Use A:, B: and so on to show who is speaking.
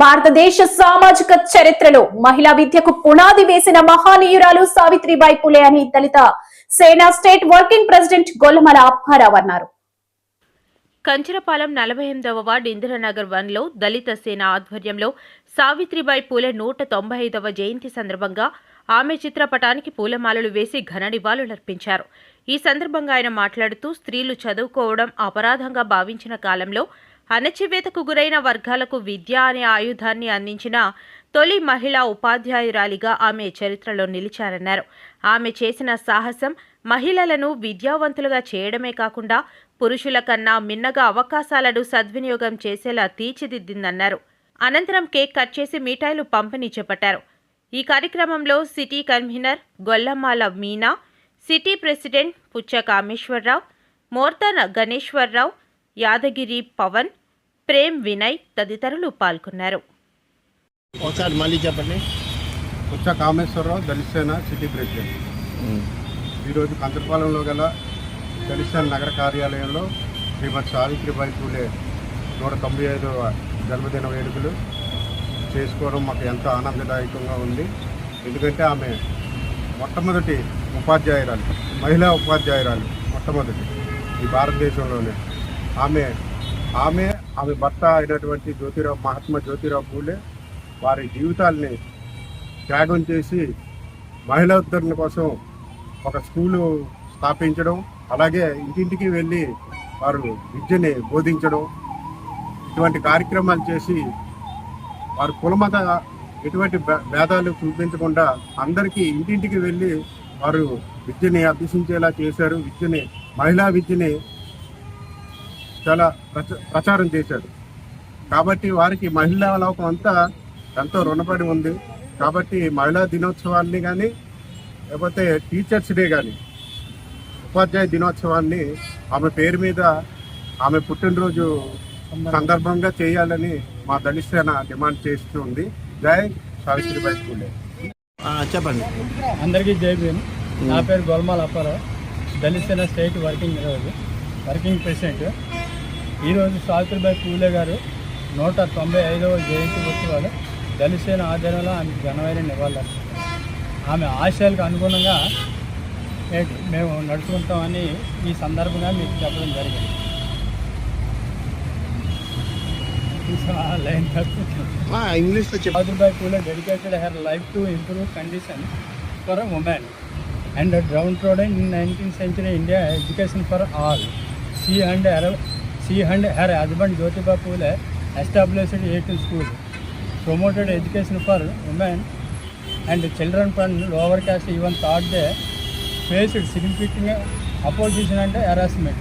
A: భారతదేశ సామాజిక చరిత్రలో మహిళా విద్యకు పునాది వేసిన మహానీయురాలు సావిత్రిబాయి పులే అని దళిత సేన స్టేట్ వర్కింగ్ ప్రెసిడెంట్ గొల్లమల అప్పారావు అన్నారు.
B: కంచరపాలెం 48వ వార్డు ఇందిరానగర్ 1లో దళిత సేన ఆధ్వర్యంలో సావిత్రిబాయి పూలే 195వ జయంతి సందర్భంగా ఆమె చిత్రపటానికి పూలమాలలు వేసి ఘన నివాళులర్పించారు. ఈ సందర్భంగా ఆయన మాట్లాడుతూ స్త్రీలు చదువుకోవడం అపరాధంగా భావించిన కాలంలో అణచివేతకు గురైన వర్గాలకు విద్య అనే ఆయుధాన్ని అందించిన తొలి మహిళా ఉపాధ్యాయురాలిగా ఆమె చరిత్రలో నిలిచారన్నారు. ఆమె చేసిన సాహసం మహిళలను విద్యావంతులుగా చేయడమే కాకుండా పురుషుల కన్నా మిన్నగా అవకాశాలను సద్వినియోగం చేసేలా తీర్చిదిద్దిందన్నారు. అనంతరం కేక్ కట్ చేసి మిఠాయిలు పంపిణీ చేపట్టారు. ఈ కార్యక్రమంలో city convener Gollamala Meena, city president Puchcha Kameswararao, మోర్తన Ganeswara Rao, Yadagiri Pawan, Prem Vinay తదితరులు పాల్గొన్నారు.
C: ఒకసారి మళ్ళీ చెప్పండి. పుచ్చ కామేశ్వరరావు, దళిత సేన సిటీ ప్రెసిడెంట్. ఈరోజు కంచరపాలెంలో గల దళిత సేన నగర కార్యాలయంలో శ్రీమతి సావిత్రిబాయి పూలే 195వ జన్మదిన వేడుకలు చేసుకోవడం మాకు ఎంతో ఆనందదాయకంగా ఉంది. ఎందుకంటే ఆమె మొట్టమొదటి ఉపాధ్యాయురాలు, మహిళా ఉపాధ్యాయురాలు, మొట్టమొదటి ఈ భారతదేశంలోనే. ఆమె భర్త అయినటువంటి మహాత్మా జ్యోతిరావు పూలే వారి జీవితాల్ని త్యాగం చేసి మహిళా ఉద్ధరణ కోసం ఒక స్కూలు స్థాపించడం, అలాగే ఇంటింటికి వెళ్ళి వారు విద్యని బోధించడం, ఇటువంటి కార్యక్రమాలు చేసి వారు కులమత ఎటువంటి భేదాలు చూపించకుండా అందరికీ ఇంటింటికి వెళ్ళి వారు విద్యని అభ్యసించేలా చేశారు. మహిళా విద్యని చాలా ప్రచారం చేశారు. కాబట్టి వారికి మహిళా లోకం అంతా ఎంతో రుణపడి ఉంది. కాబట్టి మహిళా దినోత్సవాన్ని కానీ లేకపోతే టీచర్స్ డే కానీ ఉపాధ్యాయ దినోత్సవాన్ని ఆమె పేరు మీద ఆమె పుట్టినరోజు సందర్భంగా చేయాలని మా దళిత సేన డిమాండ్ చేస్తుంది. జై సావిత్రిబాయి పూలే.
D: చెప్పండి.
E: అందరికీ జై భీమ్. నా పేరు గొల్లమల అప్పారావు, దళిత సేన స్టేట్ వర్కింగ్ ప్రెసిడెంట్. ఈరోజు సావిత్రిబాయి పూలే గారు 195వ జయంతి ఉత్సవాలు దళిత సేన ఆధ్వర్యంలో ఆమెకు ఘనమైన నివాళులర్పిస్తున్నాం. ఆమె ఆశయాలకు అనుగుణంగా మేము నడుచుకుంటామని ఈ సందర్భంగా మీకు చెప్పడం జరిగింది. Savitribai Phule dedicated her life to improve conditions for women and downtrodden in 19th century India, education for all. She and her husband Jyotiba Phule established 8 schools, promoted education for women and children from lower caste, even thought they faced significant opposition and harassment.